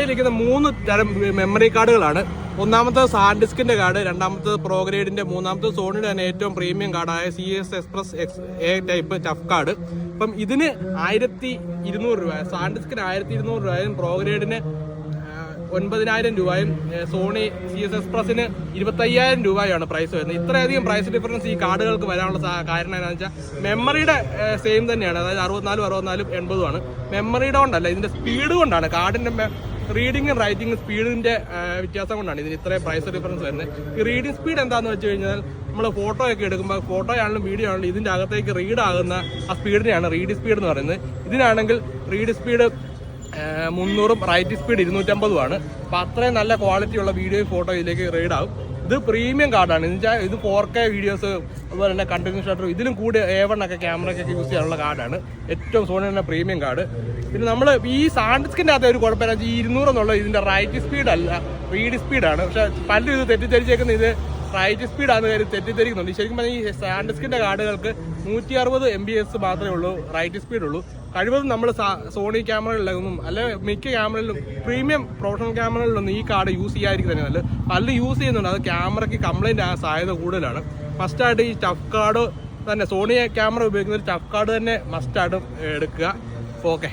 ഇരിക്കുന്ന 3 തരം മെമ്മറി കാർഡുകളാണ്. ഒന്നാമത്തത് സാൻഡിസ്കിന്റെ കാർഡ്, രണ്ടാമത്തത് പ്രോഗ്രേഡിന്റെ, മൂന്നാമത്തത് സോണിയുടെ തന്നെ ഏറ്റവും പ്രീമിയം കാർഡായ CS express A type tough card. അപ്പം ഇതിന് 1200 രൂപ, സാൻഡിസ്കിന് 1200 രൂപയും പ്രോഗ്രേഡിന് 9000 രൂപയും സോണി CS എക്സ്പ്രസിന് 25000 രൂപയാണ് പ്രൈസ് വരുന്നത്. ഇത്രയധികം പ്രൈസ് ഡിഫറൻസ് ഈ കാർഡുകൾക്ക് വരാനുള്ള കാരണം എന്താണെന്ന് വെച്ചാൽ മെമ്മറിയുടെ സെയിം തന്നെയാണ്, അതായത് 64, 80 ആണ്. മെമ്മറിയുടെ കൊണ്ടല്ല, ഇതിന്റെ സ്പീഡ് കൊണ്ടാണ്, കാർഡിന്റെ റീഡിങ്ങും റൈറ്റിങ്ങും സ്പീഡിന്റെ വ്യത്യാസം കൊണ്ടാണ് ഇതിന് ഇത്രയും പ്രൈസ് ഡിഫറൻസ് വരുന്നത്. ഈ റീഡിംഗ് സ്പീഡ് എന്താണെന്ന് വെച്ച് കഴിഞ്ഞാൽ നമ്മൾ ഫോട്ടോ ഒക്കെ എടുക്കുമ്പോൾ, ഫോട്ടോ ആണെങ്കിലും വീഡിയോ ആണെങ്കിലും ഇതിന്റെ അകത്തേക്ക് റീഡ് ആകുന്ന ആ സ്പീഡിനെയാണ് റീഡ് സ്പീഡ് എന്ന് പറയുന്നത്. ഇതിനാണെങ്കിൽ റീഡ് സ്പീഡ് 300ഉം റൈറ്റ് സ്പീഡ് 250ഉം ആണ്. അപ്പം അത്രയും നല്ല ക്വാളിറ്റി ഉള്ള വീഡിയോയും ഫോട്ടോ ഇതിലേക്ക് റീഡ് ആകും. ഇത് പ്രീമിയം കാർഡാണ്. എന്നുവെച്ചാൽ ഇത് 4K വീഡിയോസ്, അതുപോലെ തന്നെ കണ്ടിന്യൂസ് ഷട്ടർ, ഇതിലും കൂടി A1 ഒക്കെ ക്യാമറയ്ക്കൊക്കെ യൂസ് ചെയ്യാനുള്ള കാർഡാണ്. ഏറ്റവും സോണി തന്നെ പ്രീമിയം കാർഡ്. പിന്നെ നമ്മൾ ഈ സാൻഡിസ്കിൻ്റെ അകത്ത് ഒരു കുഴപ്പമില്ല, ഈ 200 എന്നുള്ളത് ഇതിൻ്റെ റൈറ്റ് സ്പീഡ് അല്ല, റീഡ് സ്പീഡാണ്. പക്ഷേ പലരും ഇത് തെറ്റിദ്ധരിച്ചേക്കുന്ന ഇത് റൈറ്റ് സ്പീഡാണെന്ന് കാര്യം തെറ്റിദ്ധരിക്കുന്നുണ്ട്. ശരിക്കും പറഞ്ഞാൽ ഈ സാൻഡിസ്കിൻ്റെ കാർഡുകൾക്ക് 160 MBS മാത്രമേ ഉള്ളൂ റൈറ്റ് സ്പീഡ് ഉള്ളൂ. കഴിവതും നമ്മൾ സോണി ക്യാമറകളിലൊന്നും അല്ലെ മിക്ക ക്യാമറകളിലും പ്രീമിയം പ്രൊഫഷണൽ ക്യാമറകളിലൊന്നും ഈ കാർഡ് യൂസ് ചെയ്യാതിരിക്കും തന്നെ നല്ലത്. പലരും യൂസ് ചെയ്യുന്നുണ്ട്, അത് ക്യാമറയ്ക്ക് കംപ്ലൈൻറ്റ് ആകാൻ സാധ്യത കൂടുതലാണ്. ഫസ്റ്റായിട്ട് ഈ ടഫ് കാർഡ് തന്നെ, സോണി ക്യാമറ ഉപയോഗിക്കുന്ന ഒരു ടഫ് കാർഡ് തന്നെ മസ്റ്റായിട്ടും എടുക്കുക. ഓക്കെ.